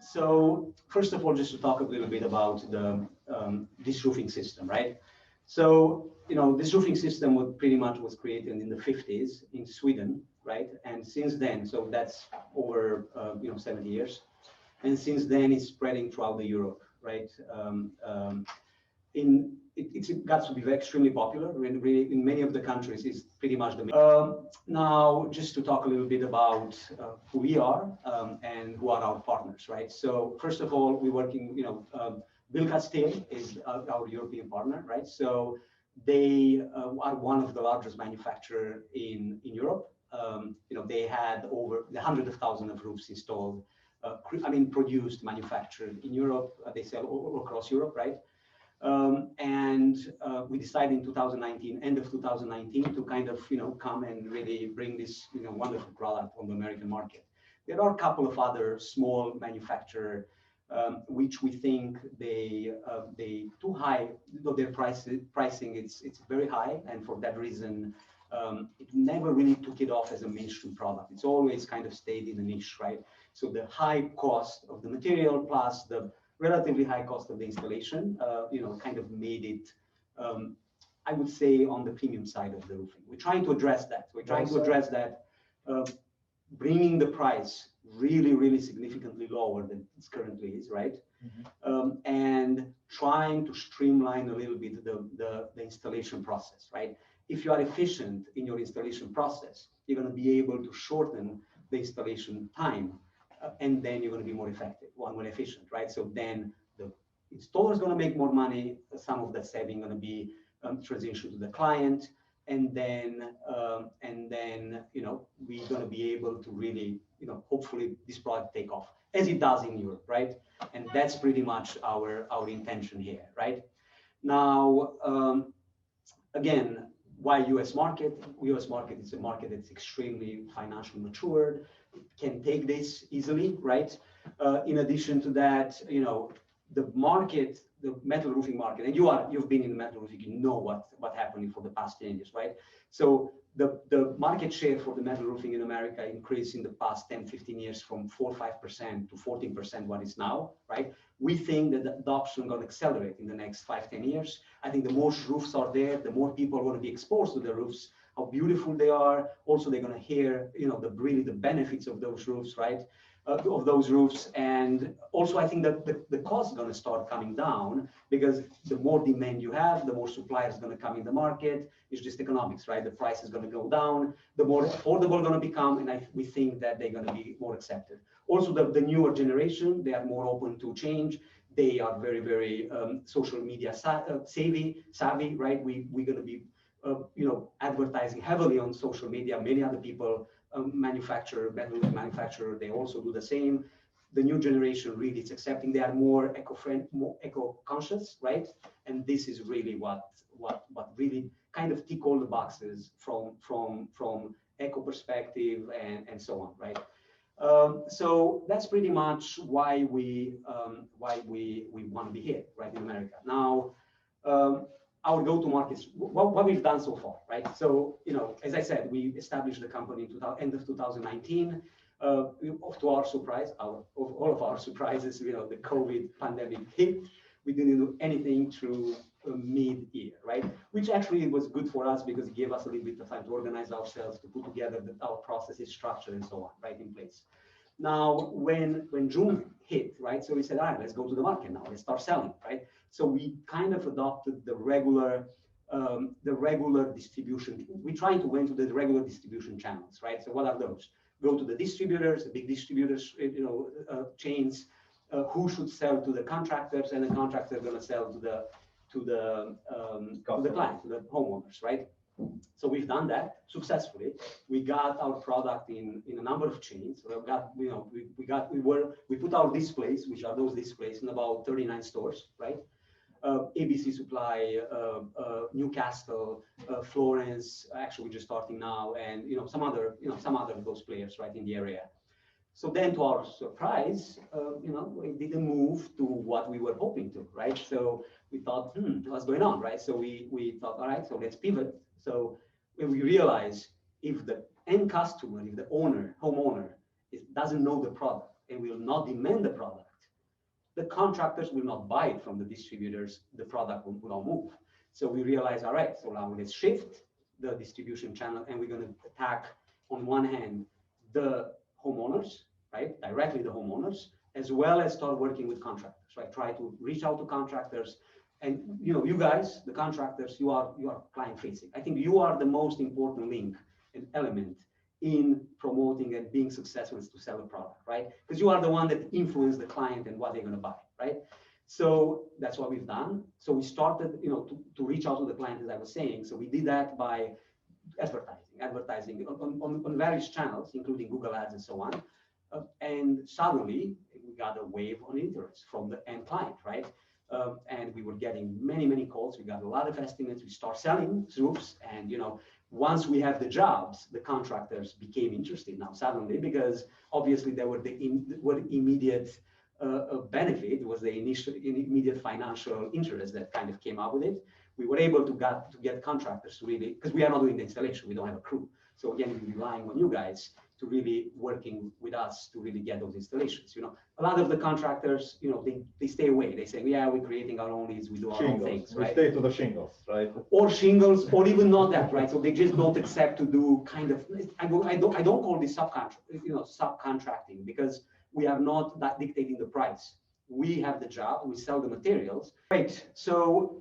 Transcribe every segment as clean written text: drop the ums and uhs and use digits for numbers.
So first of all, just to talk a little bit about the this roofing system, right? So this roofing system was created in the 50s in Sweden, right? And since then, so that's over 70 years, and since then it's spreading throughout the Europe, right? It's got to be extremely popular. Really, in many of the countries, it's pretty much the main. Now, just to talk a little bit about who we are and who are our partners, right? So first of all, we're working, BILKA still is our European partner, right? So they are one of the largest manufacturers in Europe. They had over hundreds of thousands of roofs installed, produced, manufactured in Europe. They sell all across Europe, right? We decided in 2019, end of 2019, to kind of come and really bring this wonderful product on the American market. There are a couple of other small manufacturers which we think they too high. Their pricing it's very high, and for that reason it never really took it off as a mainstream product. It's always kind of stayed in the niche, right? So the high cost of the material plus the relatively high cost of the installation, kind of made it, I would say, on the premium side of the roofing. We're trying to address that. We're trying to address that, bringing the price really, really significantly lower than it currently is, right? Mm-hmm. And trying to streamline a little bit the installation process, right? If you are efficient in your installation process, you're going to be able to shorten the installation time. And then you're going to be more effective, more efficient, right? So then the installer is going to make more money. Some of that saving going to be transitioned to the client, and then we're going to be able to really hopefully this product take off as it does in Europe, right? And that's pretty much our intention here, right? Now, again, why US market? US market is a market that's extremely financially matured, can take this easily, right? In addition to that, the market, the metal roofing market, and you've been in the metal roofing, you know what happened for the past 10 years, right? So the market share for the metal roofing in America increased in the past 10-15 years from 4-5% to 14% what is now, right? We think that the adoption is going to accelerate in the next 5-10 years. I think the more roofs are there, the more people are going to be exposed to the roofs, how beautiful they are. Also, they're going to hear, the benefits of those roofs, right? Of those roofs. And also, I think that the cost is going to start coming down, because the more demand you have, the more suppliers are going to come in the market. It's just economics, right? The price is going to go down, the more affordable going to become, and we think that they're going to be more accepted. Also, the newer generation, they are more open to change. They are very, very social media savvy, right? We're going to be advertising heavily on social media. Many other people metal manufacturer, they also do the same. The new generation really is accepting. They are more eco-friendly, more eco-conscious, right? And this is really what really kind of tick all the boxes from eco perspective and so on, right? So that's pretty much why we want to be here, right, in America. Now, our go-to markets, what we've done so far, right? So, as I said, we established the company end of 2019. To our surprise, all of our surprises, the COVID pandemic hit. We didn't do anything through mid-year, right? Which actually was good for us, because it gave us a little bit of time to organize ourselves, to put together our processes, structure, and so on, right, in place. Now, when June hit, right, so we said, all right, let's go to the market now. Let's start selling, right? So we kind of adopted the regular distribution. We try to went to the regular distribution channels, right? So what are those? Go to the distributors, the big distributors, chains, who should sell to the contractors, and the contractor going to sell to the client, to the homeowners, right? So we've done that successfully. We got our product in a number of chains. We put our displays, which are those displays, in about 39 stores, right? ABC Supply, Newcastle, Florence. Actually, we're just starting now, and some other of those players right in the area. So then, to our surprise, it didn't move to what we were hoping to, right? So we thought, what's going on, right? So we thought, all right, so let's pivot. So when we realize, if the end customer, if the homeowner, doesn't know the product and will not demand the product, the contractors will not buy it from the distributors, the product will not move. So we realize, all right, so now let's shift the distribution channel, and we're going to attack, on one hand, the homeowners, right, directly the homeowners, as well as start working with contractors, right? Try to reach out to contractors, and you guys, the contractors, you are client facing. I think you are the most important link and element in promoting and being successful is to sell a product, right? Because you are the one that influence the client and what they're going to buy, right? So that's what we've done. So we started, to reach out to the client, as I was saying. So we did that by advertising on various channels, including Google Ads and so on. And suddenly we got a wave on interest from the end client, right? And we were getting many calls. We got a lot of estimates. We start selling roofs, and once we have the jobs, the contractors became interested now suddenly, because obviously there were the immediate benefit was the immediate financial interest that kind of came out with it. We were able to get contractors to really, because we are not doing the installation, we don't have a crew. So again, we're relying on you guys to really working with us to really get those installations. A lot of the contractors, they stay away. They say, yeah, we're creating our own leads, we do our own things, right? We stay to the shingles, right? Or shingles, or even not that, right? So they just don't accept to do kind of, I don't call this subcontracting, because we are not dictating the price. We have the job, we sell the materials. Right, so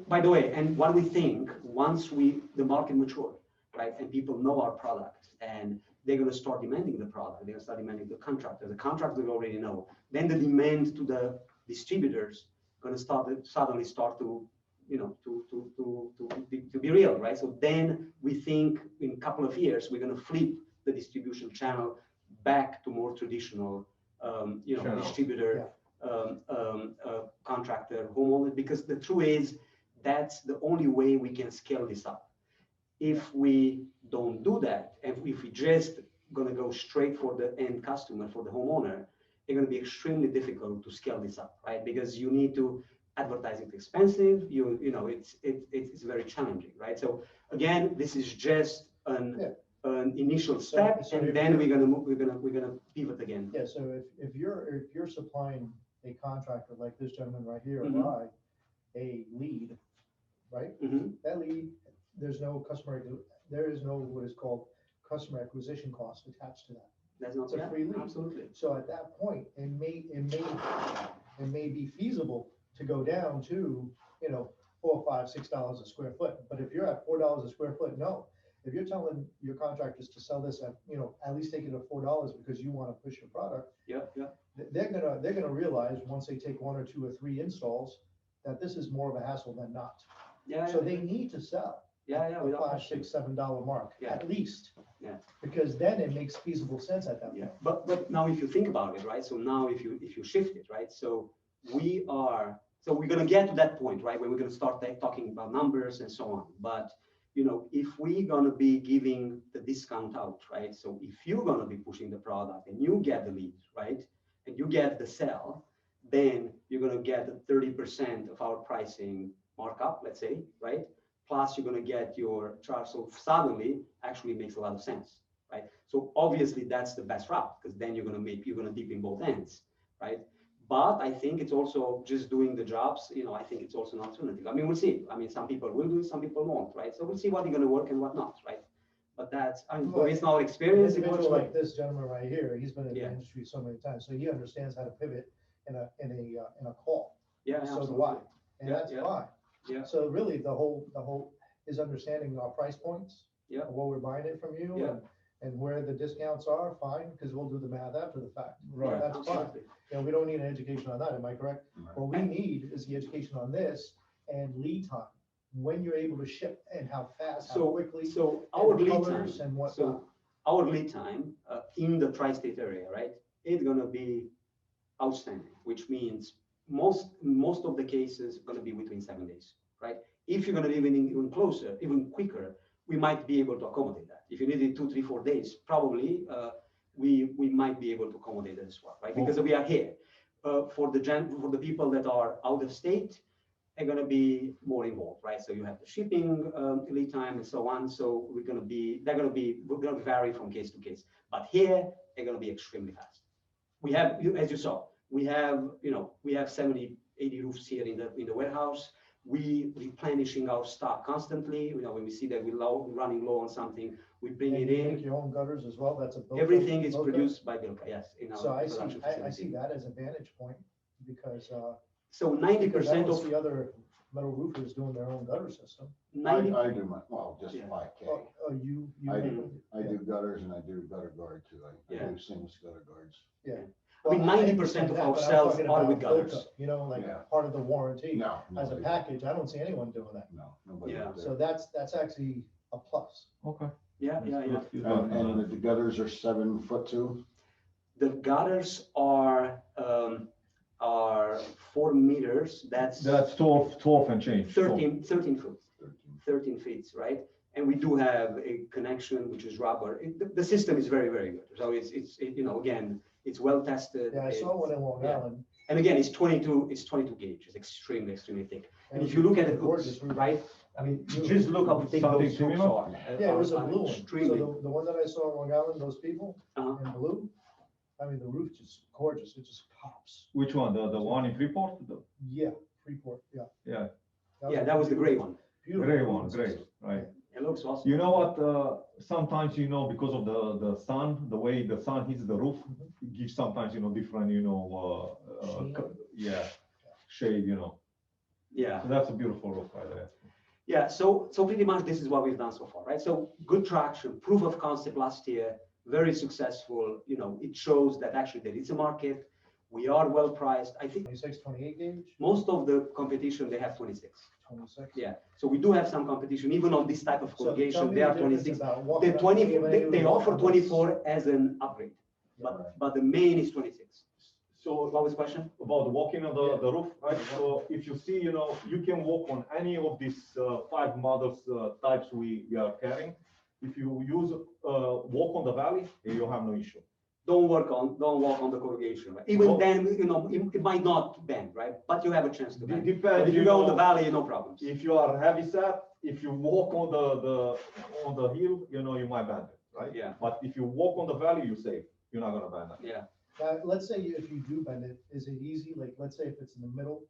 by the way, and what we think, once the market mature, right, and people know our product, and they're going to start demanding the product, they're going to start demanding the contractor. The contractor will already know. Then the demand to the distributors going to suddenly start to be real, right? So then we think in a couple of years we're going to flip the distribution channel back to more traditional, distributor, contractor, homeowner, because the truth is that's the only way we can scale this up. If we don't do that, and if we just going to go straight for the end customer, for the homeowner, it's going to be extremely difficult to scale this up, right? Because you need to advertising is expensive. It's very challenging, right? So again, this is just an initial step, and then we're gonna pivot again. Yeah. So if you're supplying a contractor like this gentleman right here, a lead, right? That lead, there's no there is no what is called customer acquisition cost attached to that. That's not a free lead. Absolutely. So at that point, it may be feasible to go down to $4, $5, $6 a square foot. But if you're at $4 a square foot, no. If you're telling your contractors to sell this at least take it at $4 because you want to push your product, they're gonna realize once they take 1 or 2 or 3 installs that this is more of a hassle than not. So they need to sell. The $5, $6, $7 mark at least. Because then it makes feasible sense at that point. But now if you think about it, right? So now if you shift it, right? So we're gonna get to that point, right? Where we're gonna start talking about numbers and so on. But if we're gonna be giving the discount out, right? So if you're gonna be pushing the product and you get the lead, right? And you get the sell, then you're gonna get the 30% of our pricing markup, let's say, right? Plus you're going to get your charge. So suddenly actually makes a lot of sense, right? So obviously that's the best route, because then you're going to dip in both ends, right? But I think it's also just doing the jobs. I think it's also an alternative. I mean, we'll see. I mean, some people will do it, some people won't, right? So we'll see what is going to work and what not, right? But that's, based on our experience, it works like this gentleman right here. He's been in the industry so many times, so he understands how to pivot in a call. Yeah, so do I, and that's fine. Yeah. So really, the whole is understanding our price points, what we're buying it from you, and where the discounts are. Fine, because we'll do the math after the fact. Right. That's fine. We don't need an education on that. Am I correct? Right. What we need is the education on this and lead time. When you're able to ship and how fast, how quickly. So our lead time and what. So our lead time in the tri-state area, right? It's gonna be outstanding, which means most of the cases going to be within 7 days, right? If you're going to be even closer, even quicker, we might be able to accommodate that. If you need it 2, 3, 4 days, probably we might be able to accommodate it as well, right? Because we are here. For the people that are out of state, they're going to be more involved, right? So you have the shipping lead time and so on. So we're going to vary from case to case. But here, they're going to be extremely fast. We have, as you saw, We have, we have 70, 80 roofs here in the warehouse. We replenishing our stock constantly. When we see that we're running low on something, we bring And it you in. make your own gutters as well, that's a BILKA. Everything is BILKA? produced by BILKA, yes, in our So production facility. I see that as a vantage point, because, So because I 90% don't of see other metal roofers doing their own gutter system. 90, I do just Yeah. 5K. Oh, you. I make do, them? I do gutters and I do gutter guard too. I Yeah. do seamless gutter guards. Yeah. I mean, Well, 90% understand of that, our but I'm sales talking are about with gutters. BILKA, like Yeah. part of the warranty. No, As a nobody- package, I don't see anyone doing that. No, nobody. Yeah. out there. So that's actually a plus. Okay. Yeah. And the gutters are 7 foot too? The gutters are 4 meters. That's That's 12 and change. 13 foot, 13. 13 feet, right? And we do have a connection which is rubber. The system is very, very good. So it's again, it's well tested. Yeah, I saw one in Long yeah. Island. And again, it's 22 gauge. It's extremely thick. And if you look at the gorgeous hooks, roof. right? I mean, just look how thick Something those hooks similar? are. Yeah, it was a Are blue one. Extremely. So the one that I saw in Long Island, those people Uh-huh. in blue, I mean, the roof just gorgeous. It just pops. Which one? The one in Freeport? Yeah, Freeport, yeah. Yeah, Yeah, that was the gray one. beautiful gray roof one, gray, right. It looks awesome. You know what? Sometimes, because of the sun, the way the sun hits the roof, it gives sometimes, different, Shade. shade, Yeah. So that's a beautiful roof right there. Yeah, so pretty much this is what we've done so far, right? So good traction, proof of concept last year, very successful. It shows that actually there is a market. We are well priced. I think 26, 28 gauge, most of the competition, they have 26. 26. Yeah, so we do have some competition, even on this type of So tell corrugation, me they the are difference 26. about The walking up 20, the avenue they and offer walking up this- 24 as an upgrade, but the main is 26. So What was the question? about walking on the roof, right? So if you see, you can walk on any of these 5 models types we are carrying. If you use walk on the valley, you have no issue. Don't walk on the corrugation, right? Even Well- then, it might not bend, right? But you have a chance to bend. But Depends. if you go on the valley, no problems. If you are heavy set, if you walk on the hill, you might bend it, right? Yeah. But if you walk on the valley, you're safe. You're not gonna bend it. Yeah. Let's say if you do bend it, is it easy? Like, let's say if it's in the middle,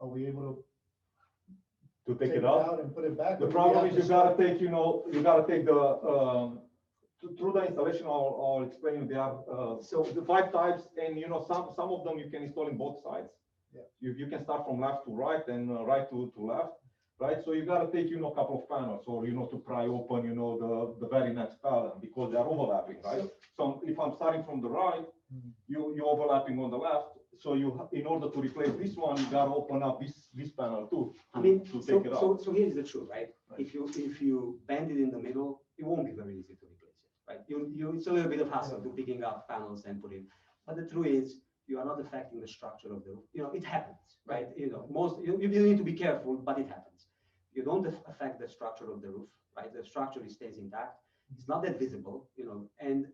are we able To to take it out. and put it back? The Or do we problem have is to you gotta take the, through the installation, I'll explain, there are, so the 5 types, and some of them you can install in both sides. Yeah. You can start from left to right and right to left, right? So you gotta take, a couple of panels, or, to pry open, the very next panel, because they're overlapping, right? So if I'm starting from the right, Mhm. you're overlapping on the left, so in order to replace this one, you gotta open up this panel too. I mean, to so, take it out. so here's the truth, right? Right. If you bend it in the middle, it won't be very easy to replace it, right? It's a little bit of hassle to picking up panels and put in. But the truth is, you are not affecting the structure of the roof. It happens, right? You need to be careful, but it happens. You don't affect the structure of the roof, right? The structure stays intact. It's not that visible, and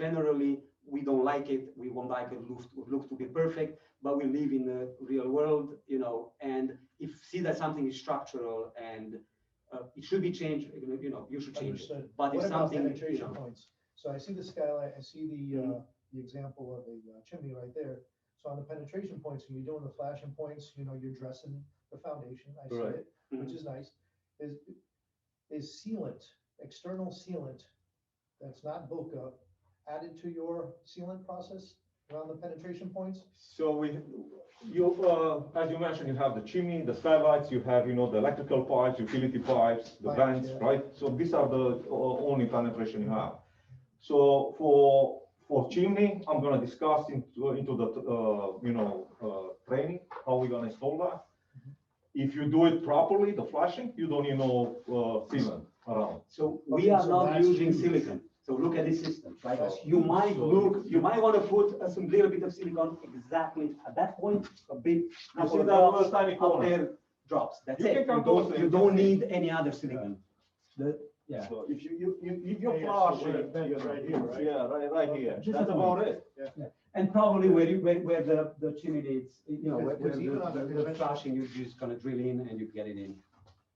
generally we don't like it. We won't like a roof to be perfect, but we live in the real world, and if see that something is structural and it should be changed, you should change it. Understood. But if What about something, penetration points? So I see the skylight, I see the example of the chimney right there. So on the penetration points, when you're doing the flashing points, you're dressing the foundation, I see Right. it, which is nice. Is sealant, external sealant, that's not BILKA, added to your sealant process around the penetration points? So as you mentioned, you have the chimney, the skylights, you have, the electrical pipes, utility pipes, the Pipes, vents, yeah. right? So these are the only penetration you have. So for chimney, I'm gonna discuss into the training, how we're gonna install that. If you do it properly, the flashing, you don't need no sealant around. so we Okay, are so not that's using huge. silicon. So look at this system, right? That's You might So- you might want to put some little bit of silicon exactly at that point, a bit. You couple see of that drops little tiny up corner? there, drops. That's You it. can come You don't, closer, you you can don't see. need any other silicon. Yeah. So if you Yeah, so flash where it, it bends right here, right? Yeah, right here. Just That's a about it. And probably where the chimney is, where Because even on the the conventional- flashing, you're just gonna drill in and you get it in.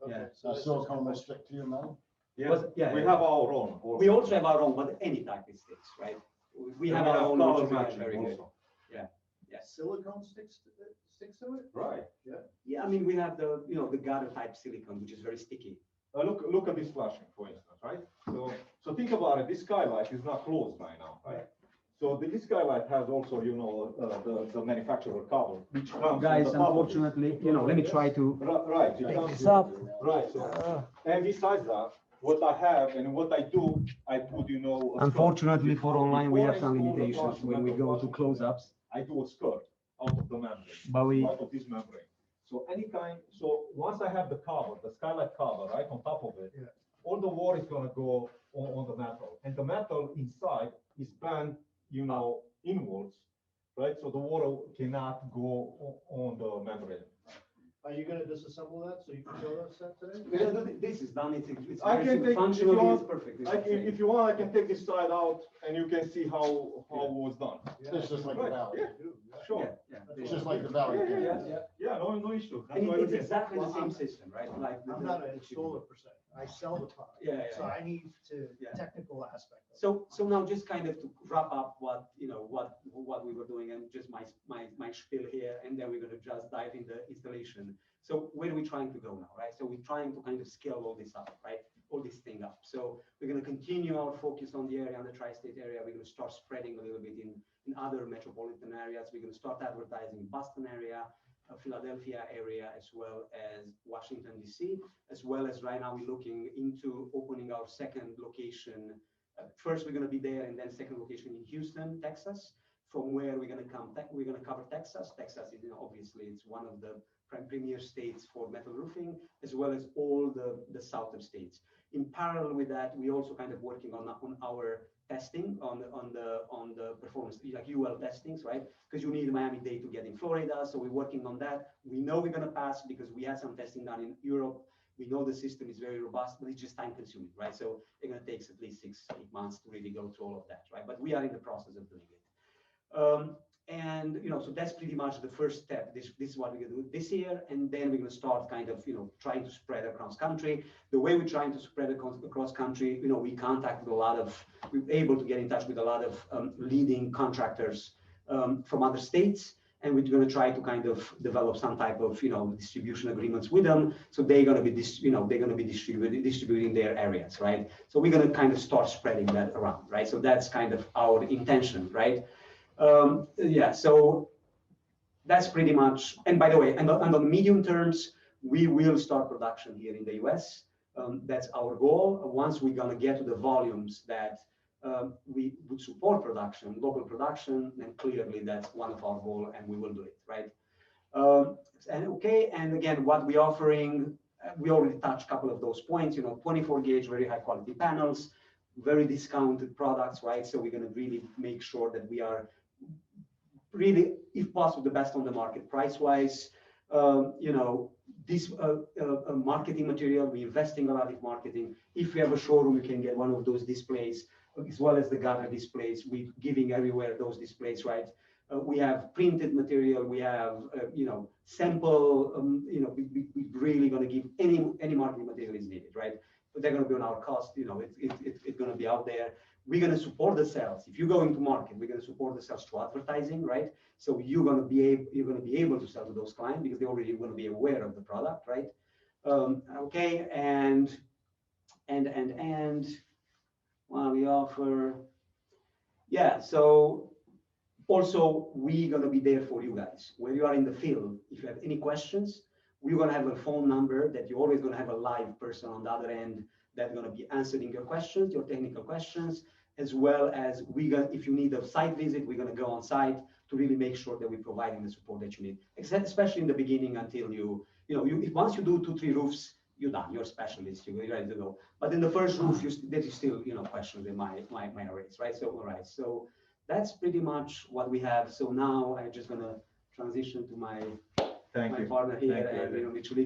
Okay, Yeah. so So this still is come almost- stick to your metal? Yeah, Yeah, we yeah. have our own. We also have our own, but any type it sticks, right? We have our own, color which is matching very good. also. silicone sticks to it? Right. Yeah, I mean, we have the, the gutter type silicone, which is very sticky. Look at this flashing, for instance, right? So think about it. This skylight is not closed right now, right? So this skylight has also, the manufacturer cover, which comes. Guys, on the top of it. unfortunately, let me try to. Right. It Pick comes this with- up. Right. So, and besides that, what I have and what I do, I put, a skirt. Unfortunately, for online, we Before have I some install the limitations flush when we metal go to flushing close-ups. I do a skirt out of the membrane, But we, out of this membrane. So so once I have the cover, the skylight cover, right on top of it, Yeah. all the water is gonna go on the metal, and the metal inside is bent, inwards, right? So the water cannot go on the membrane. Are you gonna disassemble that so you can show us that today? this is done, it's I very can take- if you functionally, want, it's perfect. If you want, I can take this side out, and you can see how it was done. It's just like the Right, valley. yeah. Sure. It's just like the valley. Yeah, no issue. That's And why it's we- exactly the Well, same system, right? Like I'm not an installer per se. I sell the product. Yeah, So I need to, Yeah. technical aspect. of it. So now just kind of to wrap up what, what we were doing and just my spiel here, and then we're gonna just dive in the installation. So where are we trying to go now, right? So we're trying to kind of scale all this up, right? All this thing up. So we're gonna continue our focus on the area, on the tri-state area. We're gonna start spreading a little bit in other metropolitan areas. We're gonna start advertising in Boston area, Philadelphia area, as well as Washington, DC, as well as right now we're looking into opening our second location. First, we're going to be there, and then second location in Houston, Texas, from where we're going to cover Texas. Texas is, obviously, it's one of the premier states for metal roofing, as well as all the southern states. In parallel with that, we also kind of working on our testing on the performance, like UL testings, right? Because you need Miami-Dade to get in Florida, so we're working on that. We know we're going to pass because we had some testing done in Europe. We know the system is very robust, but it's just time consuming, right? So it's going to take at least 6-8 months to really go through all of that, right? But we are in the process of doing it. And, so that's pretty much the first step. This is what we're going to do this year. And then we're going to start kind of, trying to spread across country. The way we're trying to spread across country, we contacted we were able to get in touch with a lot of leading contractors from other states. And we're going to try to kind of develop some type of, distribution agreements with them. So they're going to be distributing their areas, right? So we're going to kind of start spreading that around, right? So that's kind of our intention, right? So that's pretty much, and by the way, and on the medium terms, we will start production here in the US. That's our goal. Once we're going to get to the volumes that we would support production, local production, then clearly that's one of our goals, and we will do it, right? And again, what we're offering, we already touched a couple of those points, 24 gauge, very high quality panels, very discounted products, right? So we're going to really make sure that we are really, if possible, the best on the market price-wise. This marketing material, we're investing a lot in marketing. If we have a showroom, you can get one of those displays, as well as the gutter displays. We're giving everywhere those displays, right? We have printed material. We have, sample. We're really going to give any marketing material is needed, right? But they're going to be on our cost. It's going to be out there. We're going to support the sales. If you go into market, we're going to support the sales through advertising, right? So you're going to be able to sell to those clients because they already going to be aware of the product, right? And well, we offer, so also we're going to be there for you guys. When you are in the field, if you have any questions, we're going to have a phone number that you're always going to have a live person on the other end that's going to be answering your questions, your technical questions, as well as if you need a site visit, we're going to go on site to really make sure that we're providing the support that you need, especially in the beginning until once you do 2-3 roofs, you're done, you're a specialist, you're ready to go. But in the first roof, there is still, questions that might arise, right? So, all right, so that's pretty much what we have. So now I'm just going to transition to my partner here, and literally